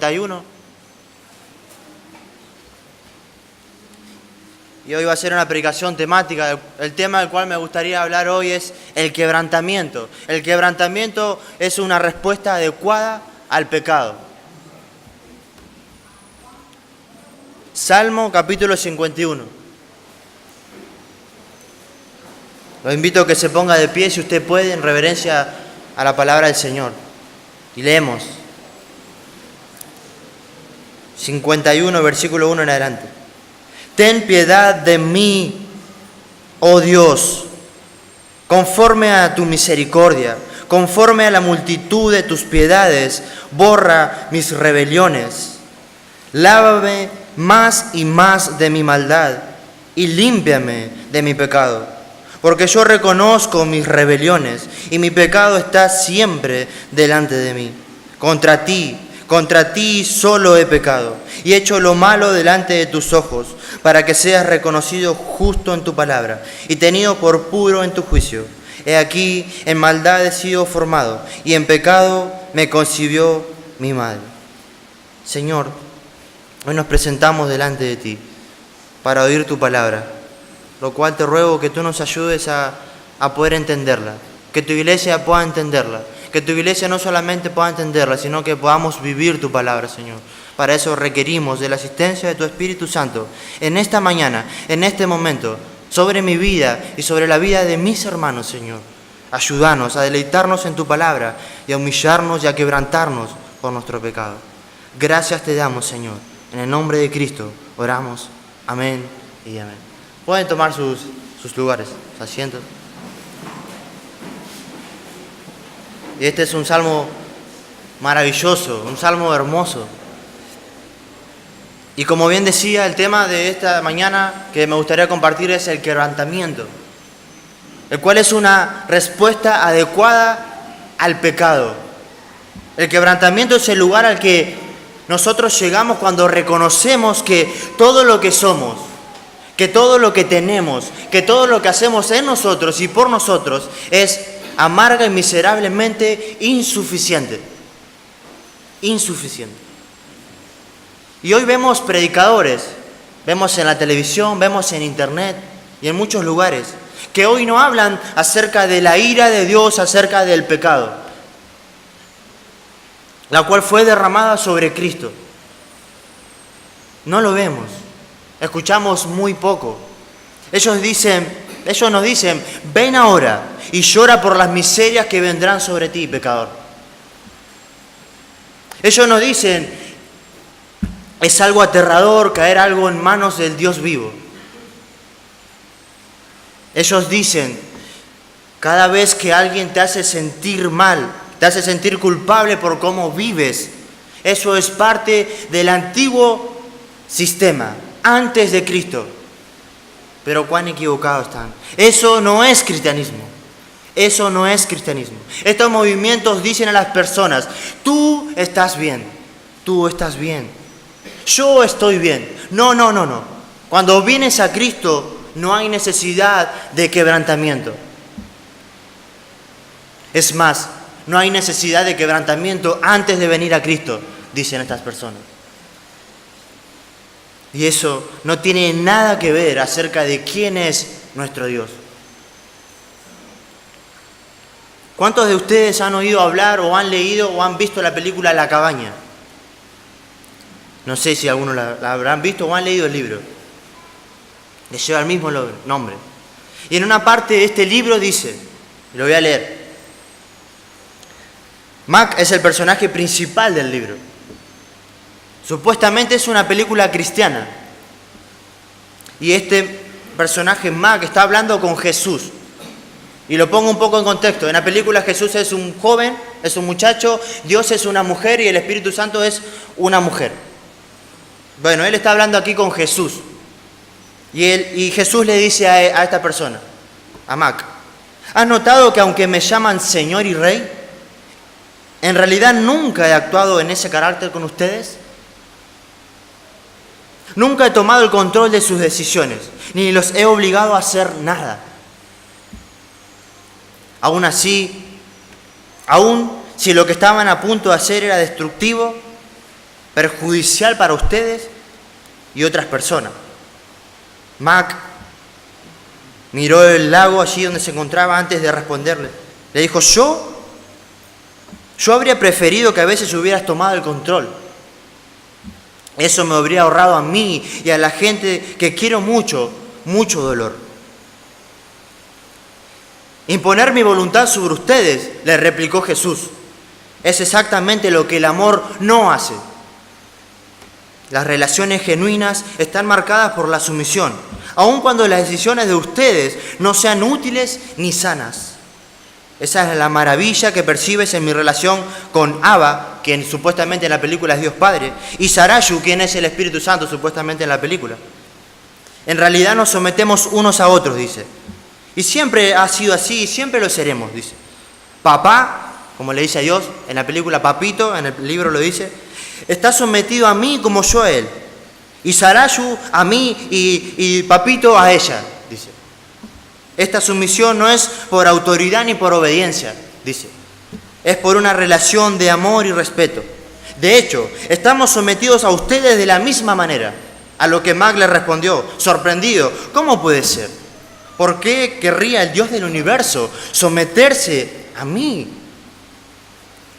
51. Y hoy va a ser una predicación temática. El tema del cual me gustaría hablar hoy es el quebrantamiento. El quebrantamiento es una respuesta adecuada al pecado. Salmo capítulo 51. Lo invito a que se ponga de pie, si usted puede, en reverencia a la palabra del Señor. Y leemos. 51, versículo 1 en adelante. Ten piedad de mí, oh Dios, conforme a tu misericordia, conforme a la multitud de tus piedades, borra mis rebeliones. Lávame más y más de mi maldad y límpiame de mi pecado. Porque yo reconozco mis rebeliones y mi pecado está siempre delante de mí. Contra ti solo he pecado y he hecho lo malo delante de tus ojos, para que seas reconocido justo en tu palabra y tenido por puro en tu juicio. He aquí, en maldad he sido formado y en pecado me concibió mi madre. Señor, hoy nos presentamos delante de ti para oír tu palabra, lo cual te ruego que tú nos ayudes a poder entenderla, que tu iglesia pueda entenderla, que tu iglesia no solamente pueda entenderla, sino que podamos vivir tu palabra, Señor. Para eso requerimos de la asistencia de tu Espíritu Santo en esta mañana, en este momento, sobre mi vida y sobre la vida de mis hermanos, Señor. Ayúdanos a deleitarnos en tu palabra y a humillarnos y a quebrantarnos por nuestro pecado. Gracias te damos, Señor. En el nombre de Cristo oramos. Amén y amén. Pueden tomar sus lugares, sus asientos. Y este es un salmo maravilloso, un salmo hermoso. Y como bien decía, el tema de esta mañana que me gustaría compartir es el quebrantamiento, el cual es una respuesta adecuada al pecado. El quebrantamiento es el lugar al que nosotros llegamos cuando reconocemos que todo lo que somos, que todo lo que tenemos, que todo lo que hacemos en nosotros y por nosotros es amarga y miserablemente insuficiente. Insuficiente. Y hoy vemos predicadores, vemos en la televisión, vemos en internet y en muchos lugares, que hoy no hablan acerca de la ira de Dios, acerca del pecado, la cual fue derramada sobre Cristo. No lo vemos, escuchamos muy poco. Ellos nos dicen, ven ahora y llora por las miserias que vendrán sobre ti, pecador. Ellos nos dicen, es algo aterrador caer algo en manos del Dios vivo. Ellos dicen, cada vez que alguien te hace sentir mal, te hace sentir culpable por cómo vives, eso es parte del antiguo sistema, antes de Cristo. Pero cuán equivocados están. Eso no es cristianismo. Eso no es cristianismo. Estos movimientos dicen a las personas, tú estás bien, tú estás bien, yo estoy bien. No. Cuando vienes a Cristo no hay necesidad de quebrantamiento. Es más, no hay necesidad de quebrantamiento antes de venir a Cristo, dicen estas personas. Y eso no tiene nada que ver acerca de quién es nuestro Dios. ¿Cuántos de ustedes han oído hablar o han leído o han visto la película La Cabaña? No sé si algunos la habrán visto o han leído el libro. Le lleva el mismo nombre. Y en una parte de este libro dice, y lo voy a leer, Mac es el personaje principal del libro. Supuestamente es una película cristiana. Y este personaje, Mac, está hablando con Jesús. Y lo pongo un poco en contexto. En la película Jesús es un joven, es un muchacho, Dios es una mujer y el Espíritu Santo es una mujer. Bueno, él está hablando aquí con Jesús. Y Jesús le dice a esta persona, a Mac, ¿has notado que aunque me llaman Señor y Rey, en realidad nunca he actuado en ese carácter con ustedes? Nunca he tomado el control de sus decisiones, ni los he obligado a hacer nada. Aún así, aún si lo que estaban a punto de hacer era destructivo, perjudicial para ustedes y otras personas. Mac miró el lago allí donde se encontraba antes de responderle. Le dijo, yo habría preferido que a veces hubieras tomado el control. Eso me habría ahorrado a mí y a la gente que quiero mucho, mucho dolor. Imponer mi voluntad sobre ustedes, le replicó Jesús, es exactamente lo que el amor no hace. Las relaciones genuinas están marcadas por la sumisión, aun cuando las decisiones de ustedes no sean útiles ni sanas. Esa es la maravilla que percibes en mi relación con Abba, quien supuestamente en la película es Dios Padre, y Sarayu, quien es el Espíritu Santo supuestamente en la película. En realidad nos sometemos unos a otros, dice. Y siempre ha sido así y siempre lo seremos, dice. Papá, como le dice a Dios, en la película Papito, en el libro lo dice, está sometido a mí como yo a él. Y Sarayu a mí y Papito a ella, dice. Esta sumisión no es por autoridad ni por obediencia, dice. Es por una relación de amor y respeto. De hecho, estamos sometidos a ustedes de la misma manera. A lo que Mac le respondió, sorprendido, ¿cómo puede ser? ¿Por qué querría el Dios del universo someterse a mí?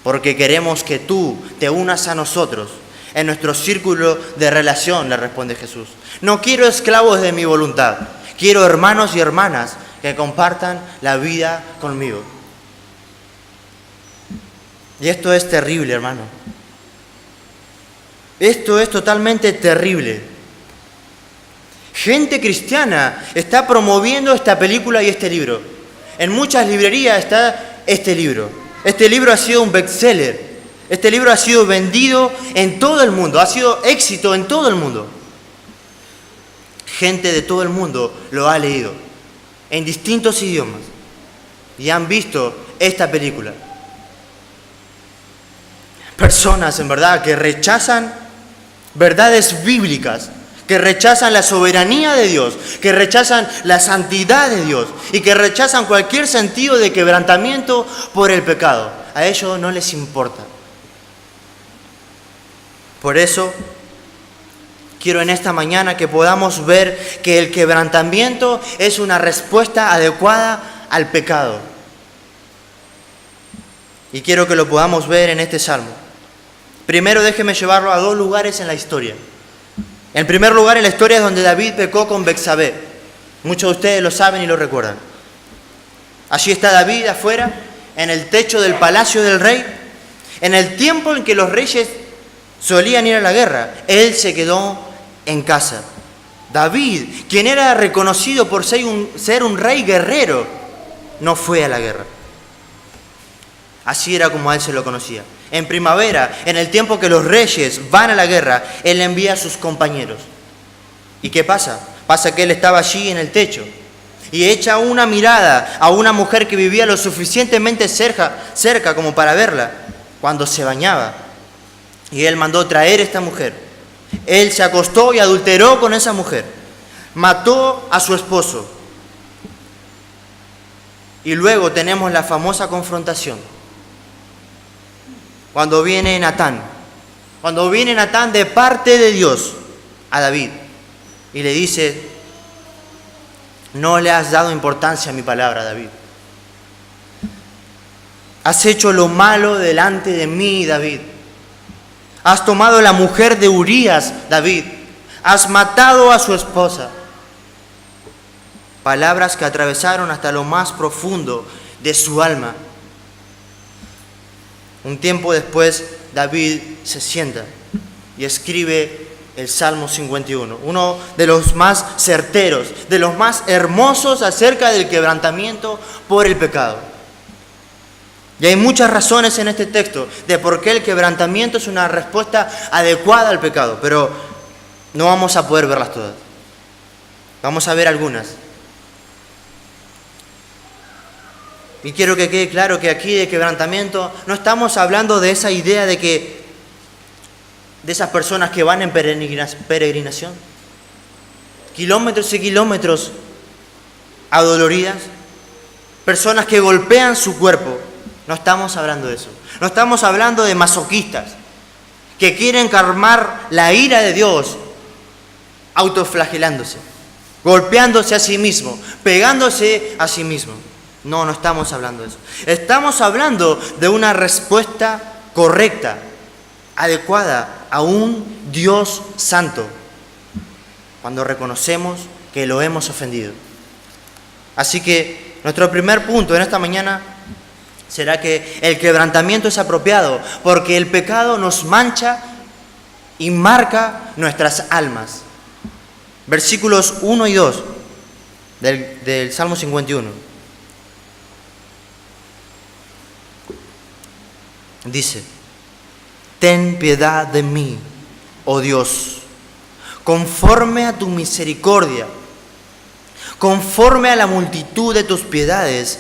Porque queremos que tú te unas a nosotros en nuestro círculo de relación, le responde Jesús. No quiero esclavos de mi voluntad, quiero hermanos y hermanas que compartan la vida conmigo. Y esto es terrible, hermano. Esto es totalmente terrible. Gente cristiana está promoviendo esta película y este libro. En muchas librerías está este libro. Este libro ha sido un bestseller. Este libro ha sido vendido en todo el mundo. Ha sido éxito en todo el mundo. Gente de todo el mundo lo ha leído en distintos idiomas y han visto esta película. Personas, en verdad, que rechazan verdades bíblicas, que rechazan la soberanía de Dios, que rechazan la santidad de Dios y que rechazan cualquier sentido de quebrantamiento por el pecado. A ellos no les importa. Por eso, quiero en esta mañana que podamos ver que el quebrantamiento es una respuesta adecuada al pecado. Y quiero que lo podamos ver en este salmo. Primero déjeme llevarlo a dos lugares en la historia. En primer lugar, en la historia es donde David pecó con Betsabé. Muchos de ustedes lo saben y lo recuerdan. Allí está David afuera, en el techo del palacio del rey. En el tiempo en que los reyes solían ir a la guerra, él se quedó en casa. David, quien era reconocido por ser un rey guerrero, no fue a la guerra. Así era como a él se lo conocía. En primavera, en el tiempo que los reyes van a la guerra, él envía a sus compañeros. ¿Y qué pasa? Pasa que él estaba allí en el techo y echa una mirada a una mujer que vivía lo suficientemente cerca como para verla cuando se bañaba. Y él mandó traer a esta mujer. Él se acostó y adulteró con esa mujer. Mató a su esposo. Y luego tenemos la famosa confrontación. Cuando viene Natán de parte de Dios a David y le dice, no le has dado importancia a mi palabra, David. Has hecho lo malo delante de mí, David. Has tomado la mujer de Urías, David. Has matado a su esposa. Palabras que atravesaron hasta lo más profundo de su alma. Un tiempo después, David se sienta y escribe el Salmo 51, uno de los más certeros, de los más hermosos acerca del quebrantamiento por el pecado. Y hay muchas razones en este texto de por qué el quebrantamiento es una respuesta adecuada al pecado, pero no vamos a poder verlas todas. Vamos a ver algunas. Y quiero que quede claro que aquí de quebrantamiento no estamos hablando de esa idea de esas personas que van en peregrinación, kilómetros y kilómetros adoloridas, personas que golpean su cuerpo. No estamos hablando de eso. No estamos hablando de masoquistas que quieren calmar la ira de Dios autoflagelándose, golpeándose a sí mismo, pegándose a sí mismo. No, no estamos hablando de eso. Estamos hablando de una respuesta correcta, adecuada a un Dios santo, cuando reconocemos que lo hemos ofendido. Así que nuestro primer punto en esta mañana será que el quebrantamiento es apropiado, porque el pecado nos mancha y marca nuestras almas. Versículos 1 y 2 del Salmo 51. Dice: ten piedad de mí, oh Dios, conforme a tu misericordia, conforme a la multitud de tus piedades,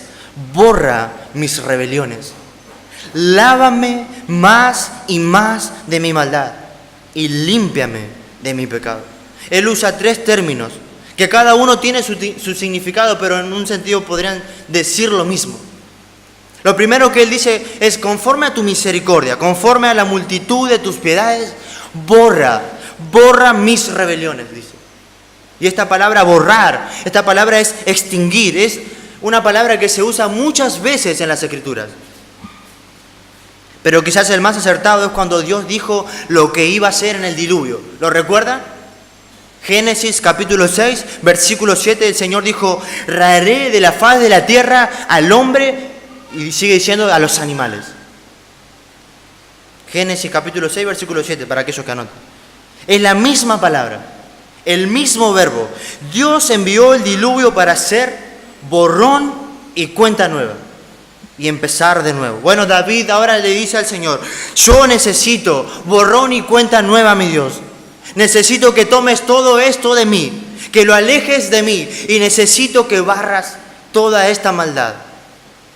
borra mis rebeliones. Lávame más y más de mi maldad y límpiame de mi pecado. Él usa 3 términos que cada uno tiene su significado, pero en un sentido podrían decir lo mismo. Lo primero que él dice es: conforme a tu misericordia, conforme a la multitud de tus piedades, borra mis rebeliones, dice. Y esta palabra borrar, esta palabra es extinguir, es una palabra que se usa muchas veces en las Escrituras. Pero quizás el más acertado es cuando Dios dijo lo que iba a hacer en el diluvio. ¿Lo recuerdan? Génesis capítulo 6, versículo 7, el Señor dijo: raeré de la faz de la tierra al hombre, y sigue diciendo, a los animales. Génesis capítulo 6, versículo 7, para aquellos que anotan. Es la misma palabra, el mismo verbo. Dios envió el diluvio para hacer borrón y cuenta nueva, y empezar de nuevo. Bueno, David ahora le dice al Señor: yo necesito borrón y cuenta nueva, mi Dios. Necesito que tomes todo esto de mí, que lo alejes de mí, y necesito que barras toda esta maldad,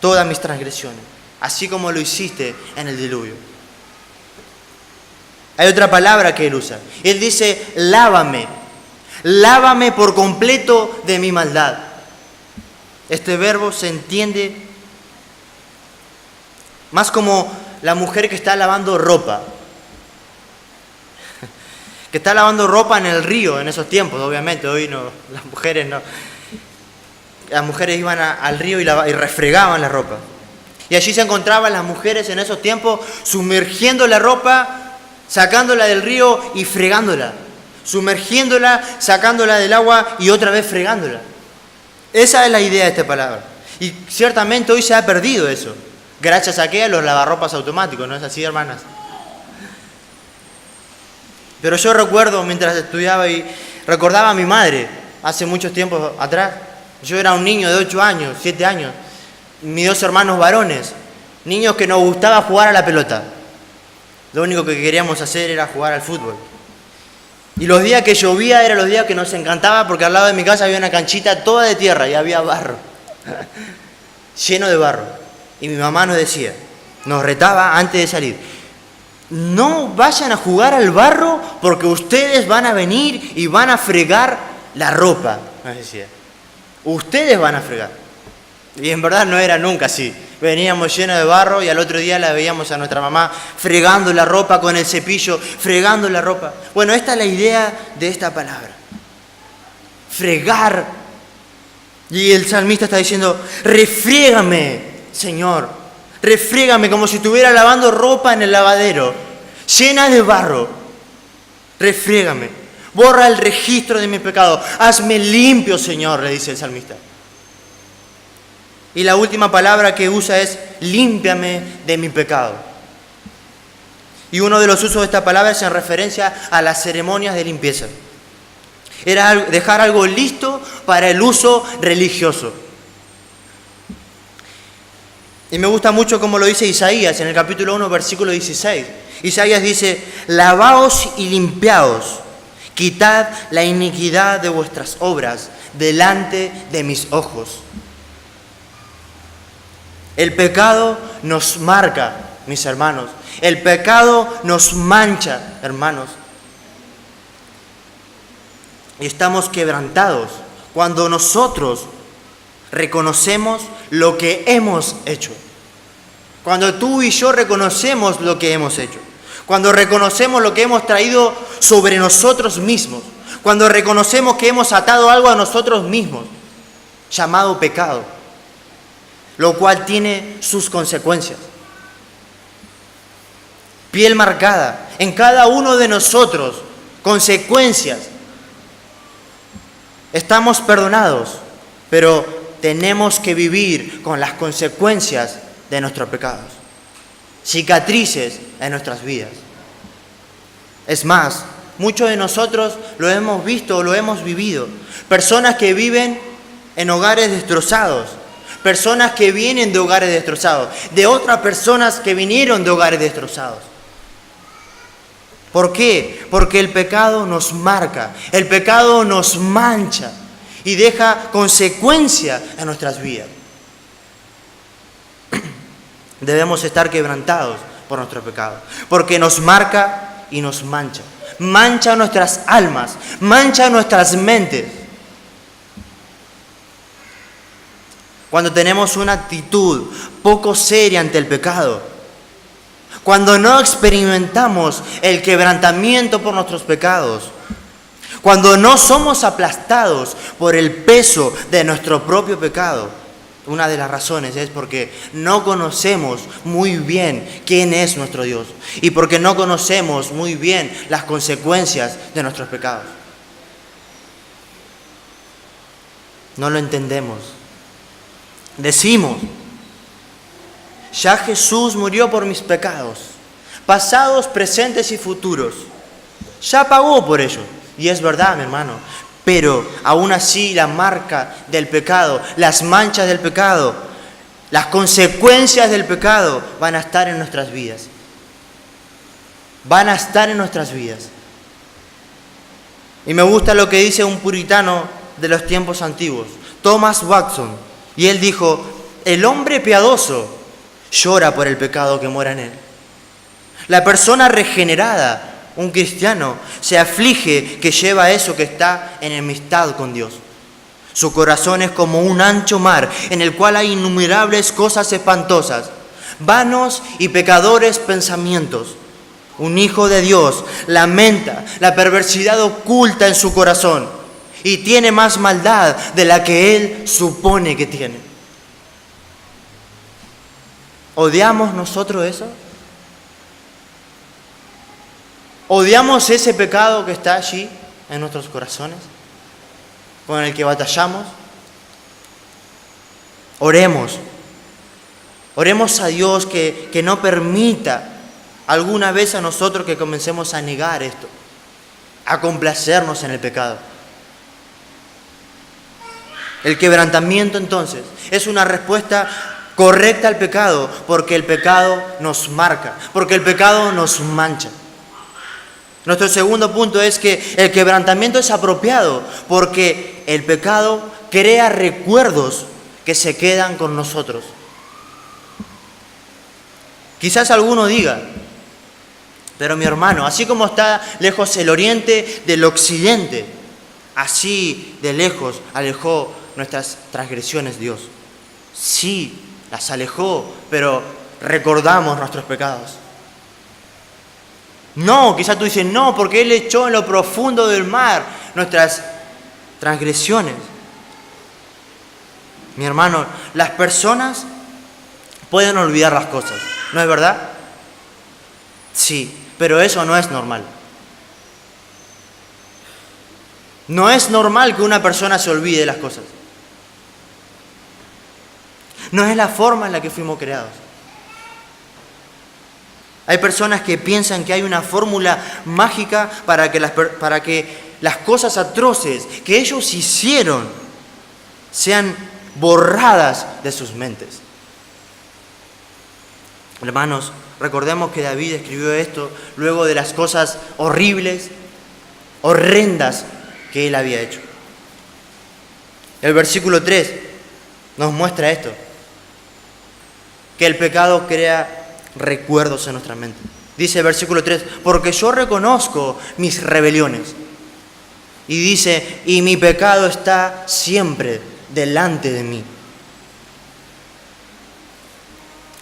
todas mis transgresiones, así como lo hiciste en el diluvio. Hay otra palabra que él usa. Él dice: lávame por completo de mi maldad. Este verbo se entiende más como la mujer que está lavando ropa. Que está lavando ropa en el río en esos tiempos, obviamente. Hoy no, las mujeres no. Las mujeres iban al río y refregaban la ropa. Y allí se encontraban las mujeres en esos tiempos sumergiendo la ropa, sacándola del río y fregándola. Sumergiéndola, sacándola del agua y otra vez fregándola. Esa es la idea de esta palabra. Y ciertamente hoy se ha perdido eso. Gracias a los lavarropas automáticos, ¿no es así, hermanas? Pero yo recuerdo mientras estudiaba y recordaba a mi madre hace muchos tiempos atrás. Yo era un niño de 8 años, 7 años, mis 2 hermanos varones, niños que nos gustaba jugar a la pelota. Lo único que queríamos hacer era jugar al fútbol. Y los días que llovía eran los días que nos encantaba, porque al lado de mi casa había una canchita toda de tierra y había barro, lleno de barro. Y mi mamá nos decía, nos retaba antes de salir: no vayan a jugar al barro porque ustedes van a venir y van a fregar la ropa, nos decía. Ustedes van a fregar. Y en verdad no era nunca así. Veníamos llenos de barro y al otro día la veíamos a nuestra mamá fregando la ropa con el cepillo, fregando la ropa. Bueno, esta es la idea de esta palabra. Fregar. Y el salmista está diciendo: refriégame, Señor. Refriégame como si estuviera lavando ropa en el lavadero, llena de barro. Refriégame. Borra el registro de mi pecado. Hazme limpio, Señor, le dice el salmista. Y la última palabra que usa es: límpiame de mi pecado. Y uno de los usos de esta palabra es en referencia a las ceremonias de limpieza. Era dejar algo listo para el uso religioso. Y me gusta mucho como lo dice Isaías en el capítulo 1, versículo 16. Isaías dice: lavaos y limpiaos, quitad la iniquidad de vuestras obras delante de mis ojos. El pecado nos marca, mis hermanos. El pecado nos mancha, hermanos. Y estamos quebrantados cuando nosotros reconocemos lo que hemos hecho. Cuando tú y yo reconocemos lo que hemos hecho. Cuando reconocemos lo que hemos traído sobre nosotros mismos. Cuando reconocemos que hemos atado algo a nosotros mismos, llamado pecado, lo cual tiene sus consecuencias. Piel marcada en cada uno de nosotros, consecuencias. Estamos perdonados, pero tenemos que vivir con las consecuencias de nuestros pecados. Cicatrices en nuestras vidas. Es más, muchos de nosotros lo hemos visto o lo hemos vivido. Personas que viven en hogares destrozados. Personas que vienen de hogares destrozados. De otras personas que vinieron de hogares destrozados. ¿Por qué? Porque el pecado nos marca. El pecado nos mancha. Y deja consecuencias en nuestras vidas. Debemos estar quebrantados por nuestro pecado. Porque nos marca y nos mancha. Mancha nuestras almas. Mancha nuestras mentes. Cuando tenemos una actitud poco seria ante el pecado, cuando no experimentamos el quebrantamiento por nuestros pecados, cuando no somos aplastados por el peso de nuestro propio pecado, una de las razones es porque no conocemos muy bien quién es nuestro Dios y porque no conocemos muy bien las consecuencias de nuestros pecados. No lo entendemos. Decimos, ya Jesús murió por mis pecados, pasados, presentes y futuros. Ya pagó por ello. Y es verdad, mi hermano. Pero aún así la marca del pecado, las manchas del pecado, las consecuencias del pecado van a estar en nuestras vidas. Van a estar en nuestras vidas. Y me gusta lo que dice un puritano de los tiempos antiguos, Thomas Watson. Y él dijo, el hombre piadoso llora por el pecado que mora en él. La persona regenerada, un cristiano, se aflige que lleva eso que está en enemistad con Dios. Su corazón es como un ancho mar en el cual hay innumerables cosas espantosas, vanos y pecadores pensamientos. Un hijo de Dios lamenta la perversidad oculta en su corazón y tiene más maldad de la que él supone que tiene. ¿Odiamos nosotros eso? ¿Odiamos ese pecado que está allí en nuestros corazones, con el que batallamos? Oremos. Oremos a Dios que no permita alguna vez a nosotros que comencemos a negar esto, a complacernos en el pecado. El quebrantamiento entonces es una respuesta correcta al pecado, porque el pecado nos marca, porque el pecado nos mancha. Nuestro segundo punto es que el quebrantamiento es apropiado porque el pecado crea recuerdos que se quedan con nosotros. Quizás alguno diga, pero mi hermano, así como está lejos el oriente del occidente, así de lejos alejó nuestras transgresiones Dios. Sí, las alejó, pero recordamos nuestros pecados. No, quizás tú dices, no, porque Él echó en lo profundo del mar nuestras transgresiones. Mi hermano, las personas pueden olvidar las cosas, ¿no es verdad? Sí, pero eso no es normal. No es normal que una persona se olvide de las cosas. No es la forma en la que fuimos creados. Hay personas que piensan que hay una fórmula mágica para que las cosas atroces que ellos hicieron sean borradas de sus mentes. Hermanos, recordemos que David escribió esto luego de las cosas horribles, horrendas que él había hecho. El versículo 3 nos muestra esto, que el pecado crea recuerdos en nuestra mente. Dice el versículo 3, porque yo reconozco mis rebeliones. Y dice, y mi pecado está siempre delante de mí.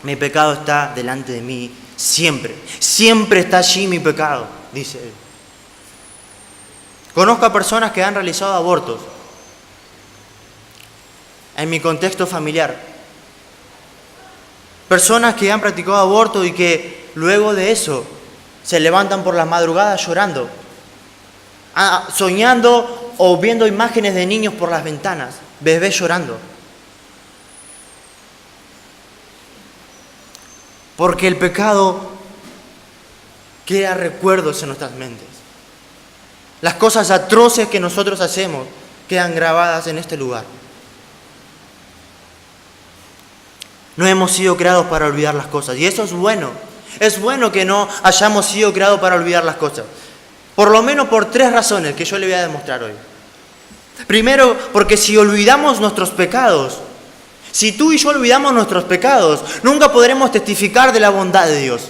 Mi pecado está delante de mí Siempre, siempre está allí mi pecado, dice él. Conozco a personas que han realizado abortos en mi contexto familiar. Personas que han practicado aborto y que luego de eso se levantan por las madrugadas llorando, soñando o viendo imágenes de niños por las ventanas, bebés llorando. Porque el pecado crea recuerdos en nuestras mentes. Las cosas atroces que nosotros hacemos quedan grabadas en este lugar. No hemos sido creados para olvidar las cosas. Y eso es bueno. Es bueno que no hayamos sido creados para olvidar las cosas. Por lo menos por 3 razones que yo le voy a demostrar hoy. Primero, porque si olvidamos nuestros pecados, si tú y yo olvidamos nuestros pecados, nunca podremos testificar de la bondad de Dios.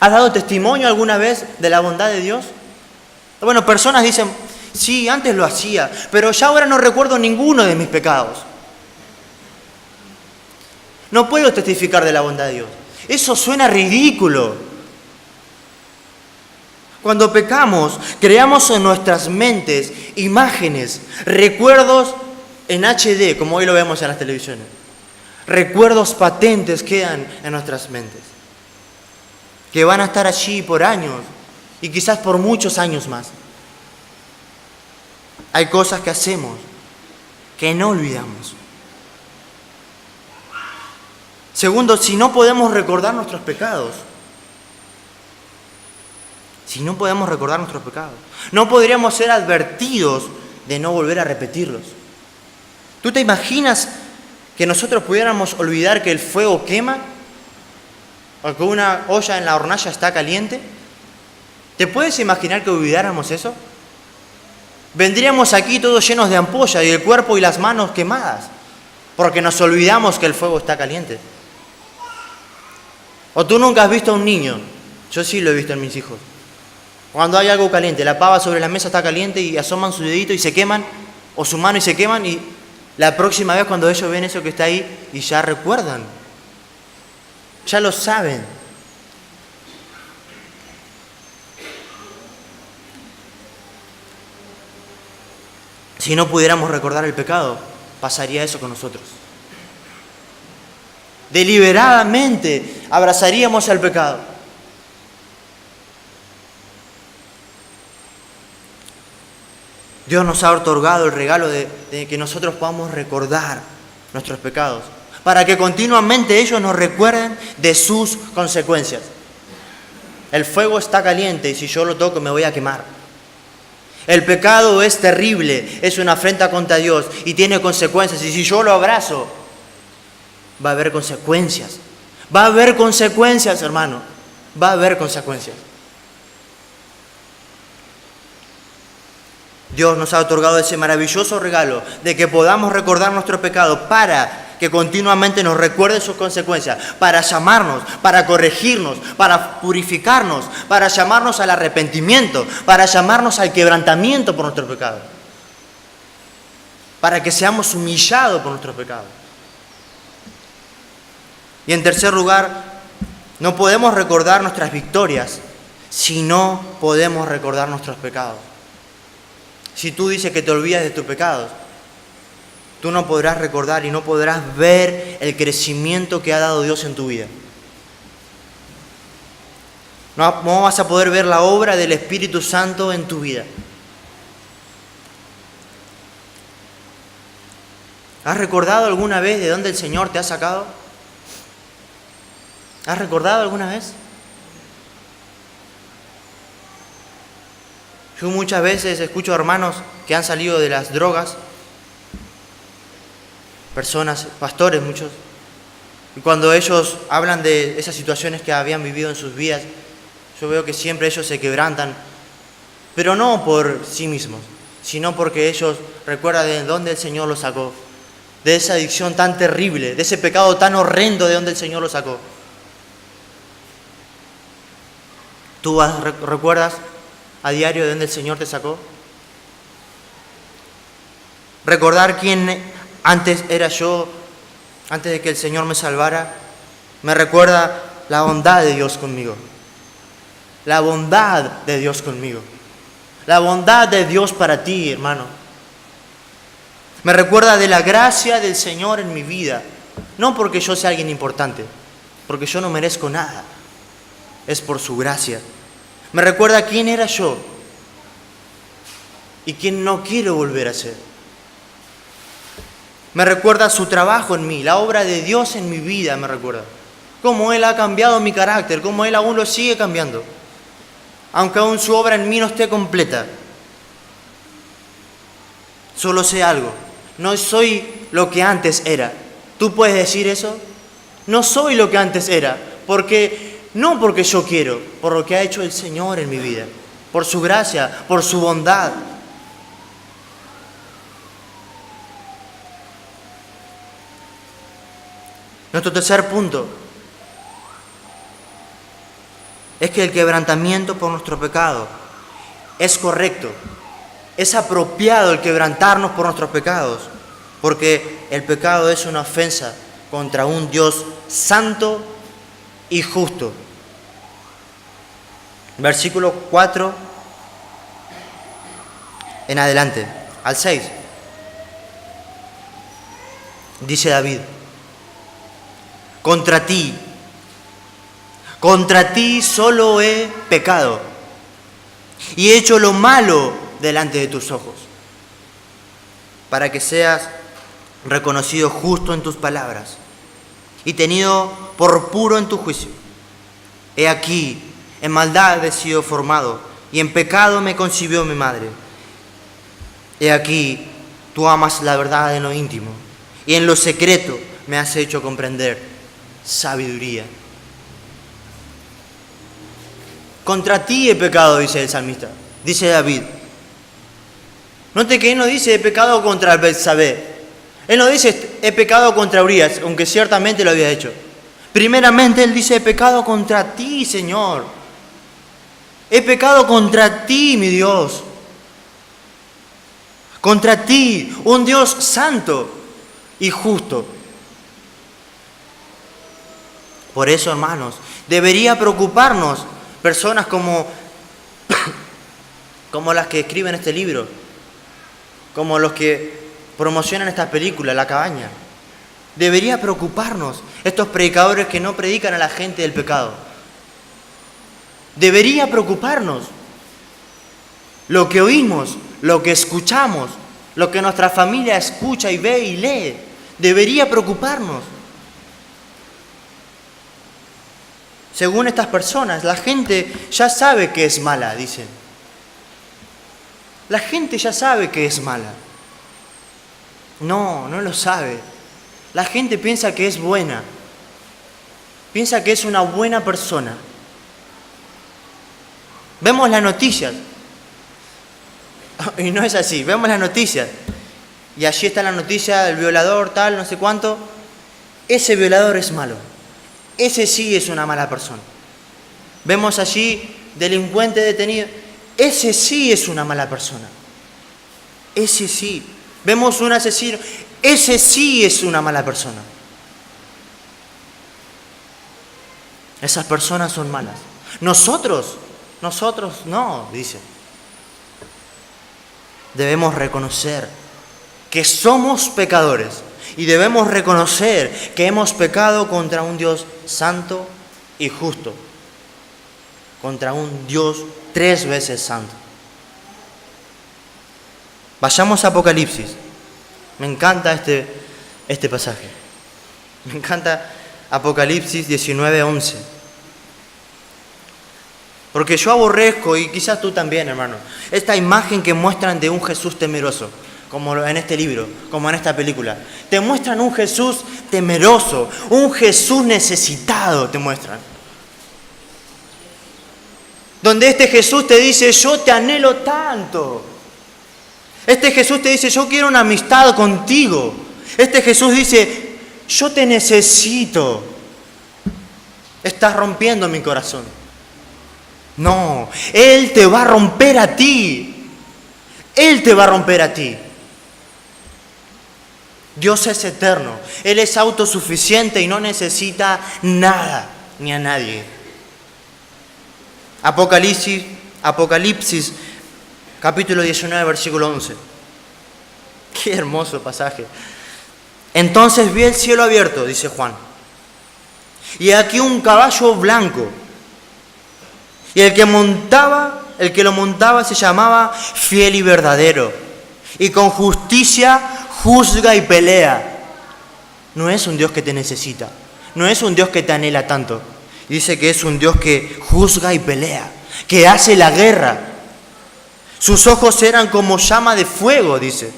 ¿Has dado testimonio alguna vez de la bondad de Dios? Bueno, personas dicen, sí, antes lo hacía, pero ya ahora no recuerdo ninguno de mis pecados. No puedo testificar de la bondad de Dios. Eso suena ridículo. Cuando pecamos, creamos en nuestras mentes imágenes, recuerdos en HD, como hoy lo vemos en las televisiones. Recuerdos patentes quedan en nuestras mentes, que van a estar allí por años y quizás por muchos años más. Hay cosas que hacemos que no olvidamos. Segundo, si no podemos recordar nuestros pecados, no podríamos ser advertidos de no volver a repetirlos. ¿Tú te imaginas que nosotros pudiéramos olvidar que el fuego quema? ¿O que una olla en la hornalla está caliente? ¿Te puedes imaginar que olvidáramos eso? Vendríamos aquí todos llenos de ampollas y el cuerpo y las manos quemadas, porque nos olvidamos que el fuego está caliente. O tú nunca has visto a un niño, yo sí lo he visto en mis hijos, cuando hay algo caliente, la pava sobre la mesa está caliente y asoman su dedito y se queman, o su mano y se queman, y la próxima vez cuando ellos ven eso que está ahí y ya recuerdan, ya lo saben. Si no pudiéramos recordar el pecado, pasaría eso con nosotros. Deliberadamente abrazaríamos al pecado. Dios nos ha otorgado el regalo de que nosotros podamos recordar nuestros pecados, para que continuamente ellos nos recuerden de sus consecuencias. El fuego está caliente y si yo lo toco me voy a quemar. El pecado es terrible, es una afrenta contra Dios y tiene consecuencias. Y si yo lo abrazo, va a haber consecuencias. Va a haber consecuencias, hermano. Va a haber consecuencias. Dios nos ha otorgado ese maravilloso regalo de que podamos recordar nuestro pecado para que continuamente nos recuerde sus consecuencias, para llamarnos, para corregirnos, para purificarnos, para llamarnos al arrepentimiento, para llamarnos al quebrantamiento por nuestro pecado, para que seamos humillados por nuestro pecado. Y en tercer lugar, no podemos recordar nuestras victorias si no podemos recordar nuestros pecados. Si tú dices que te olvidas de tus pecados, tú no podrás recordar y no podrás ver el crecimiento que ha dado Dios en tu vida. No vas a poder ver la obra del Espíritu Santo en tu vida. ¿Has recordado alguna vez de dónde el Señor te ha sacado? ¿Has recordado alguna vez? Yo muchas veces escucho hermanos que han salido de las drogas, personas, pastores muchos, y cuando ellos hablan de esas situaciones que habían vivido en sus vidas, yo veo que siempre ellos se quebrantan, pero no por sí mismos, sino porque ellos recuerdan de dónde el Señor los sacó, de esa adicción tan terrible, de ese pecado tan horrendo de dónde el Señor los sacó. ¿Tú recuerdas a diario de dónde el Señor te sacó? Recordar quién antes era yo, antes de que el Señor me salvara, me recuerda la bondad de Dios conmigo. La bondad de Dios conmigo. La bondad de Dios para ti, hermano. Me recuerda de la gracia del Señor en mi vida. No porque yo sea alguien importante, porque yo no merezco nada. Es por su gracia. Me recuerda quién era yo y quién no quiero volver a ser. Me recuerda su trabajo en mí, la obra de Dios en mi vida me recuerda. Cómo Él ha cambiado mi carácter, cómo Él aún lo sigue cambiando. Aunque aún su obra en mí no esté completa. Solo sé algo, no soy lo que antes era. ¿Tú puedes decir eso? No soy lo que antes era, no porque yo quiero, por lo que ha hecho el Señor en mi vida, por su gracia, por su bondad. Nuestro tercer punto es que el quebrantamiento por nuestro pecado es correcto, es apropiado el quebrantarnos por nuestros pecados, porque el pecado es una ofensa contra un Dios santo y justo. Versículo 4 en adelante, al 6. Dice David: contra ti solo he pecado y he hecho lo malo delante de tus ojos, para que seas reconocido justo en tus palabras y tenido por puro en tu juicio. He aquí, en maldad he sido formado y en pecado me concibió mi madre. He aquí, tú amas la verdad en lo íntimo y en lo secreto me has hecho comprender sabiduría. Contra ti he pecado, dice el salmista, dice David. Note que él no dice he pecado contra Betsabé. Él no dice he pecado contra Urías, aunque ciertamente lo había hecho. Primeramente él dice he pecado contra ti, Señor. He pecado contra ti, mi Dios. Contra ti, un Dios santo y justo. Por eso, hermanos, debería preocuparnos personas como las que escriben este libro, como los que promocionan estas películas, La Cabaña. Debería preocuparnos estos predicadores que no predican a la gente del pecado. Debería preocuparnos lo que oímos, lo que escuchamos, lo que nuestra familia escucha y ve y lee. Debería preocuparnos. Según estas personas, la gente ya sabe que es mala, dicen. La gente ya sabe que es mala. No lo sabe. La gente piensa que es buena. Piensa que es una buena persona. Vemos las noticias. Y no es así. Vemos las noticias. Y allí está la noticia del violador, tal, no sé cuánto. Ese violador es malo. Ese sí es una mala persona. Vemos allí delincuente detenido. Ese sí es una mala persona. Ese sí. Vemos un asesino. Ese sí es una mala persona. Esas personas son malas. Nosotros no, dice. Debemos reconocer que somos pecadores y debemos reconocer que hemos pecado contra un Dios santo y justo, contra un Dios 3 veces santo. Vayamos a Apocalipsis. Me encanta este pasaje. Me encanta Apocalipsis 19:11. Porque yo aborrezco, y quizás tú también, hermano, esta imagen que muestran de un Jesús temeroso, como en este libro, como en esta película. Te muestran un Jesús temeroso, un Jesús necesitado, te muestran. Donde este Jesús te dice, yo te anhelo tanto. Este Jesús te dice, yo quiero una amistad contigo. Este Jesús dice, yo te necesito. Estás rompiendo mi corazón. No, Él te va a romper a ti. Él te va a romper a ti. Dios es eterno. Él es autosuficiente y no necesita nada ni a nadie. Apocalipsis, capítulo 19, versículo 11. Qué hermoso pasaje. Entonces vi el cielo abierto, dice Juan, y aquí un caballo blanco. Y el que lo montaba se llamaba Fiel y Verdadero, y con justicia juzga y pelea. No es un Dios que te necesita, no es un Dios que te anhela tanto. Dice que es un Dios que juzga y pelea, que hace la guerra. Sus ojos eran como llama de fuego, dice,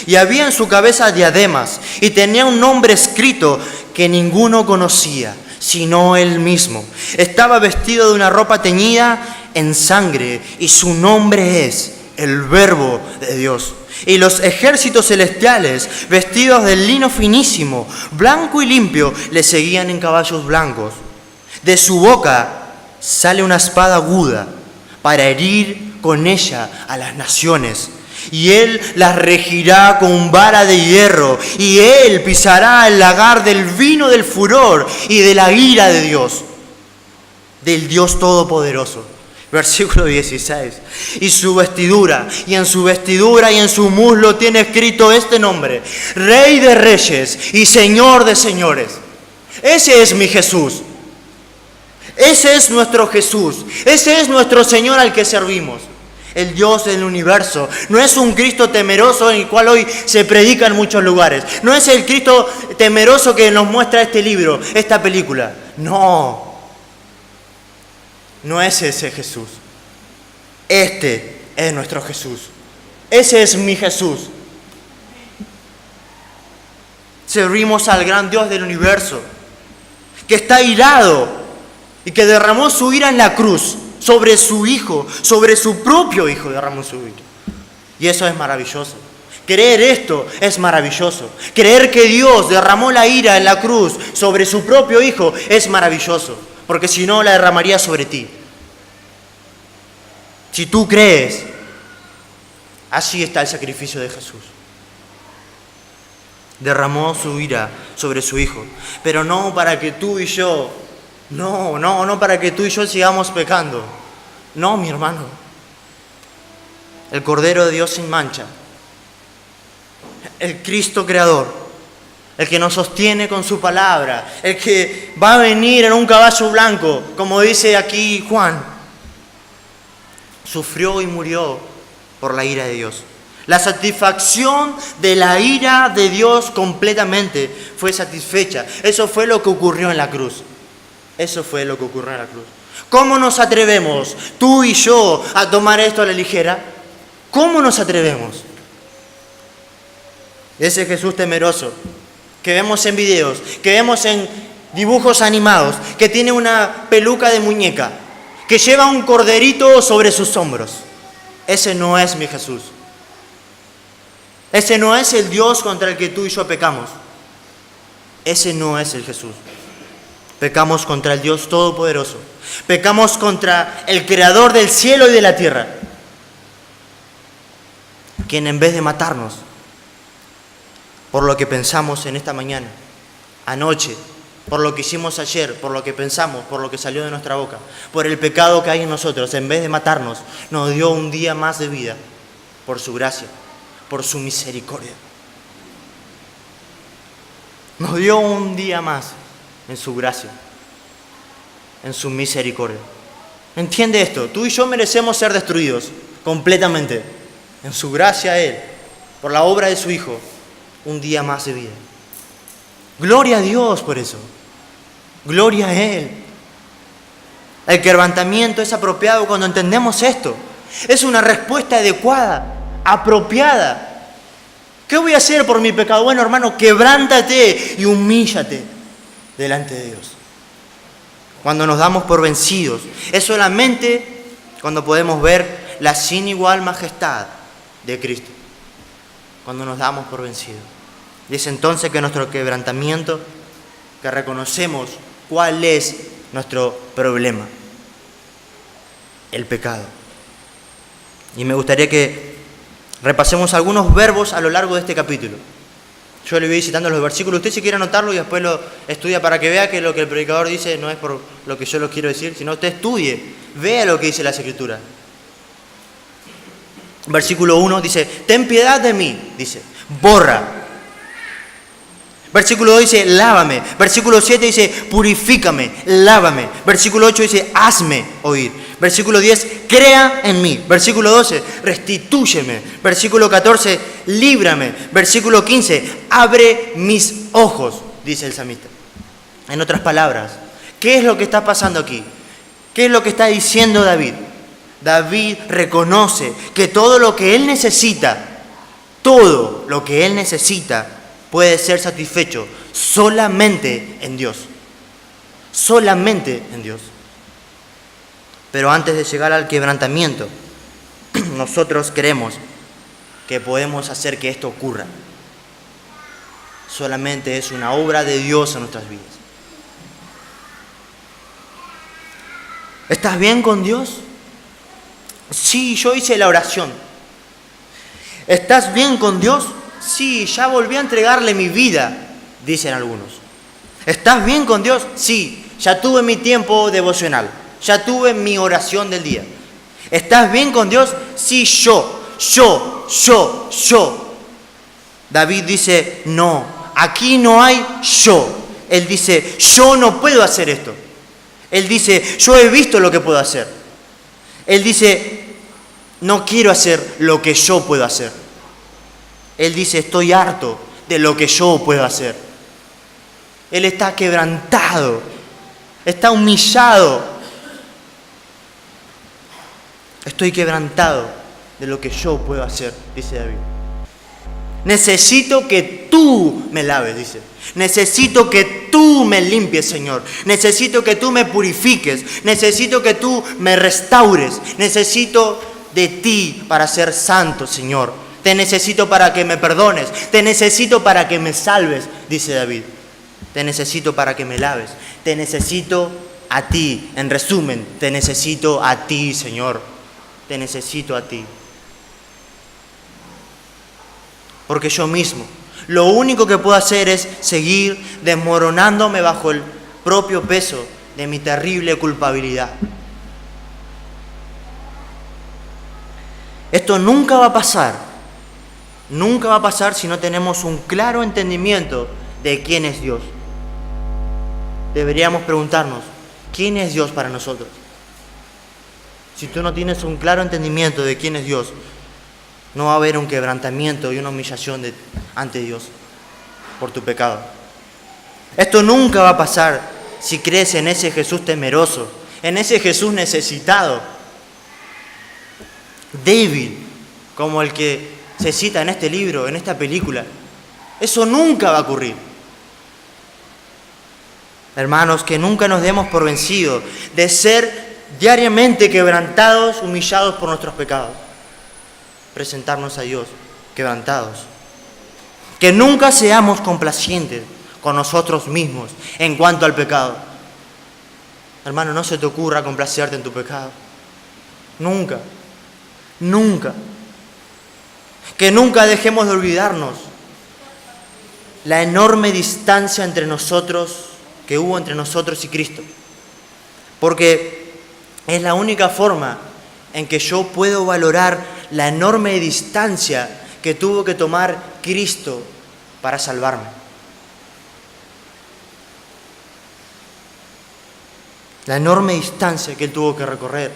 y había en su cabeza diademas, y tenía un nombre escrito que ninguno conocía, sino él mismo. Estaba vestido de una ropa teñida en sangre, y su nombre es el Verbo de Dios. Y los ejércitos celestiales, vestidos de lino finísimo, blanco y limpio, le seguían en caballos blancos. De su boca sale una espada aguda para herir con ella a las naciones. Y él las regirá con vara de hierro, y él pisará el lagar del vino del furor y de la ira de Dios, del Dios Todopoderoso. Versículo 16. Y en su vestidura y en su muslo tiene escrito este nombre: Rey de Reyes y Señor de Señores. Ese es mi Jesús. Ese es nuestro Jesús. Ese es nuestro Señor al que servimos. El Dios del universo. No es un Cristo temeroso en el cual hoy se predica en muchos lugares. No es el Cristo temeroso que nos muestra este libro, esta película. No. No es ese Jesús. Este es nuestro Jesús. Ese es mi Jesús. Servimos al gran Dios del universo, que está irado y que derramó su ira en la cruz sobre su Hijo, sobre su propio Hijo derramó su ira. Y eso es maravilloso. Creer esto es maravilloso. Creer que Dios derramó la ira en la cruz sobre su propio Hijo es maravilloso, porque si no la derramaría sobre ti. Si tú crees, así está el sacrificio de Jesús. Derramó su ira sobre su Hijo, pero no para que tú y yo, no para que tú y yo sigamos pecando. No, mi hermano. El Cordero de Dios sin mancha, el Cristo Creador, el que nos sostiene con su palabra, el que va a venir en un caballo blanco, como dice aquí Juan, sufrió y murió por la ira de Dios. La satisfacción de la ira de Dios completamente fue satisfecha. Eso fue lo que ocurrió en la cruz. Eso fue lo que ocurrió en la cruz. ¿Cómo nos atrevemos, tú y yo, a tomar esto a la ligera? ¿Cómo nos atrevemos? Ese Jesús temeroso que vemos en videos, que vemos en dibujos animados, que tiene una peluca de muñeca, que lleva un corderito sobre sus hombros. Ese no es mi Jesús. Ese no es el Dios contra el que tú y yo pecamos. Ese no es el Jesús. Pecamos contra el Dios Todopoderoso. Pecamos contra el Creador del cielo y de la tierra, quien en vez de matarnos por lo que pensamos en esta mañana, anoche, por lo que hicimos ayer, por lo que pensamos, por lo que salió de nuestra boca, por el pecado que hay en nosotros, en vez de matarnos, nos dio un día más de vida por su gracia, por su misericordia. Nos dio un día más en su gracia, en su misericordia. ¿Entiende esto? Tú y yo merecemos ser destruidos completamente. En su gracia Él, por la obra de su Hijo, un día más de vida. Gloria a Dios por eso. Gloria a Él. El quebrantamiento es apropiado cuando entendemos esto. Es una respuesta adecuada, apropiada. ¿Qué voy a hacer por mi pecado? Bueno, hermano, quebrántate y humíllate delante de Dios. Cuando nos damos por vencidos, es solamente cuando podemos ver la sin igual majestad de Cristo. Cuando nos damos por vencidos. Y es entonces que nuestro quebrantamiento, que reconocemos cuál es nuestro problema, el pecado. Y me gustaría que repasemos algunos verbos a lo largo de este capítulo. Yo le voy citando los versículos. Usted si quiere anotarlo y después lo estudia para que vea que lo que el predicador dice no es por lo que yo lo quiero decir, sino usted estudie, vea lo que dice las Escrituras. Versículo 1 dice, ten piedad de mí, dice, borra. Versículo 2 dice, lávame. Versículo 7 dice, purifícame, lávame. Versículo 8 dice, hazme oír. Versículo 10, crea en mí. Versículo 12, restitúyeme. Versículo 14, líbrame. Versículo 15, abre mis ojos, dice el salmista. En otras palabras, ¿qué es lo que está pasando aquí? ¿Qué es lo que está diciendo David? David reconoce que todo lo que él necesita, puede ser satisfecho solamente en Dios. Solamente en Dios. Pero antes de llegar al quebrantamiento, nosotros creemos que podemos hacer que esto ocurra. Solamente es una obra de Dios en nuestras vidas. ¿Estás bien con Dios? Sí, yo hice la oración. ¿Estás bien con Dios? Sí, ya volví a entregarle mi vida, dicen algunos. ¿Estás bien con Dios? Sí, ya tuve mi tiempo devocional, ya tuve mi oración del día. ¿Estás bien con Dios? Sí, yo. David dice, no, aquí no hay yo. Él dice, yo no puedo hacer esto. Él dice, yo he visto lo que puedo hacer. Él dice, no quiero hacer lo que yo puedo hacer. Él dice, estoy harto de lo que yo puedo hacer. Él está quebrantado, está humillado. Estoy quebrantado de lo que yo puedo hacer, dice David. Necesito que tú me laves, dice. Necesito que tú me limpies, Señor. Necesito que tú me purifiques. Necesito que tú me restaures. Necesito de ti para ser santo, Señor. Te necesito para que me perdones. Te necesito para que me salves, dice David. Te necesito para que me laves. Te necesito a ti. En resumen, te necesito a ti, Señor. Te necesito a ti. Porque yo mismo, lo único que puedo hacer es seguir desmoronándome bajo el propio peso de mi terrible culpabilidad. Esto nunca va a pasar. Nunca va a pasar si no tenemos un claro entendimiento de quién es Dios. Deberíamos preguntarnos, ¿quién es Dios para nosotros? Si tú no tienes un claro entendimiento de quién es Dios, no va a haber un quebrantamiento y una humillación ante Dios por tu pecado. Esto nunca va a pasar si crees en ese Jesús temeroso, en ese Jesús necesitado, débil, como el que se cita en este libro, en esta película. Eso nunca va a ocurrir. Hermanos, que nunca nos demos por vencidos de ser diariamente quebrantados, humillados por nuestros pecados. Presentarnos a Dios quebrantados. Que nunca seamos complacientes con nosotros mismos en cuanto al pecado. Hermano, no se te ocurra complacerte en tu pecado. Nunca. Nunca. Que nunca dejemos de olvidarnos la enorme distancia entre nosotros, que hubo entre nosotros y Cristo. Porque es la única forma en que yo puedo valorar la enorme distancia que tuvo que tomar Cristo para salvarme. La enorme distancia que Él tuvo que recorrer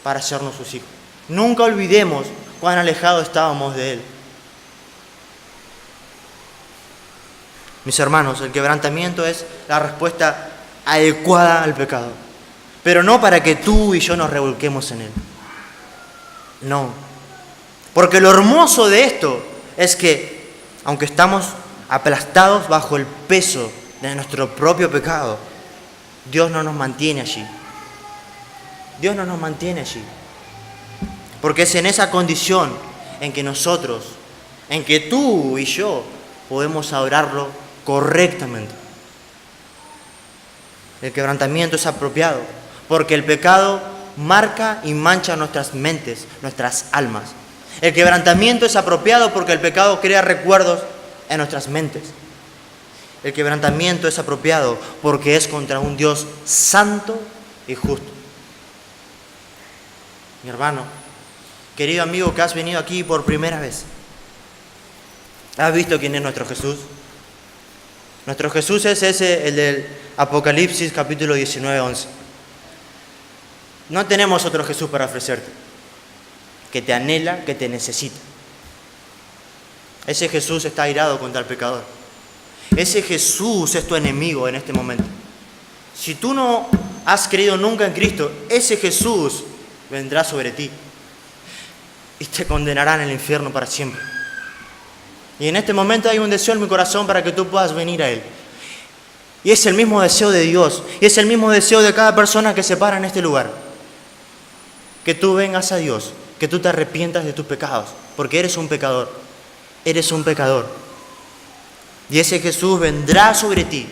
para hacernos sus hijos. Nunca olvidemos cuán alejados estábamos de Él. Mis hermanos, el quebrantamiento es la respuesta adecuada al pecado. Pero no para que tú y yo nos revolquemos en él. No. Porque lo hermoso de esto es que, aunque estamos aplastados bajo el peso de nuestro propio pecado, Dios no nos mantiene allí. Dios no nos mantiene allí. Porque es en esa condición en que nosotros, en que tú y yo podemos adorarlo correctamente. El quebrantamiento es apropiado, porque el pecado marca y mancha nuestras mentes, nuestras almas. El quebrantamiento es apropiado porque el pecado crea recuerdos en nuestras mentes. El quebrantamiento es apropiado porque es contra un Dios santo y justo. Mi hermano, querido amigo que has venido aquí por primera vez, ¿has visto quién es nuestro Jesús? Nuestro Jesús es ese, el del Apocalipsis capítulo 19, 11. No tenemos otro Jesús para ofrecerte, que te anhela, que te necesita. Ese Jesús está airado contra el pecador. Ese Jesús es tu enemigo en este momento. Si tú no has creído nunca en Cristo, ese Jesús vendrá sobre ti y te condenará en el infierno para siempre. Y en este momento hay un deseo en mi corazón para que tú puedas venir a Él. Y es el mismo deseo de Dios, y es el mismo deseo de cada persona que se para en este lugar. Que tú vengas a Dios, que tú te arrepientas de tus pecados, porque eres un pecador. Eres un pecador. Y ese Jesús vendrá sobre ti.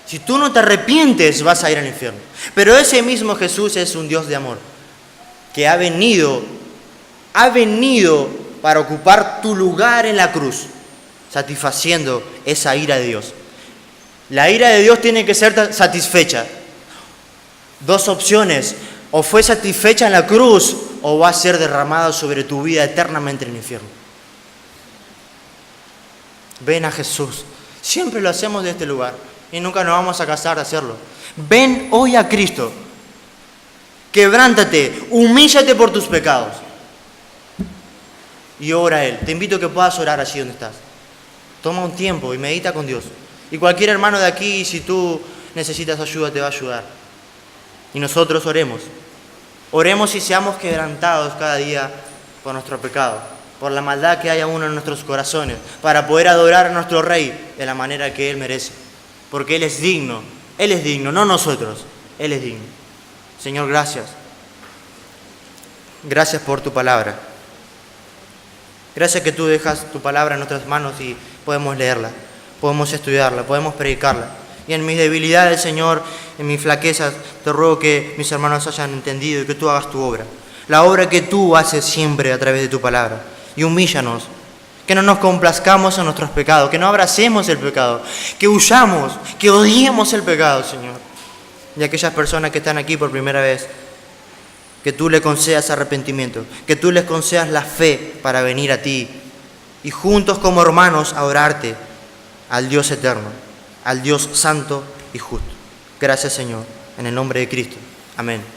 Si tú no te arrepientes, vas a ir al infierno. Pero ese mismo Jesús es un Dios de amor, que ha venido para ocupar tu lugar en la cruz, satisfaciendo esa ira de Dios. La ira de Dios tiene que ser satisfecha. Dos opciones: o fue satisfecha en la cruz, o va a ser derramada sobre tu vida eternamente en el infierno. Ven a Jesús. Siempre lo hacemos de este lugar y nunca nos vamos a cansar de hacerlo. Ven hoy a Cristo. Quebrántate, humíllate por tus pecados y ora a Él. Te invito a que puedas orar allí donde estás. Toma un tiempo y medita con Dios. Y cualquier hermano de aquí, si tú necesitas ayuda, te va a ayudar. Y nosotros oremos. Oremos y seamos quebrantados cada día por nuestro pecado, por la maldad que hay aún en nuestros corazones, para poder adorar a nuestro Rey de la manera que Él merece. Porque Él es digno, no nosotros, Él es digno. Señor, gracias. Gracias por tu palabra. Gracias que tú dejas tu palabra en nuestras manos y podemos leerla, podemos estudiarla, podemos predicarla. Y en mis debilidades, Señor, en mis flaquezas, te ruego que mis hermanos hayan entendido y que tú hagas tu obra. La obra que tú haces siempre a través de tu palabra. Y humíllanos, que no nos complazcamos en nuestros pecados, que no abracemos el pecado, que huyamos, que odiemos el pecado, Señor. Y aquellas personas que están aquí por primera vez, que tú les concedas arrepentimiento, que tú les concedas la fe para venir a ti y juntos como hermanos adorarte al Dios eterno, al Dios santo y justo. Gracias, Señor, en el nombre de Cristo. Amén.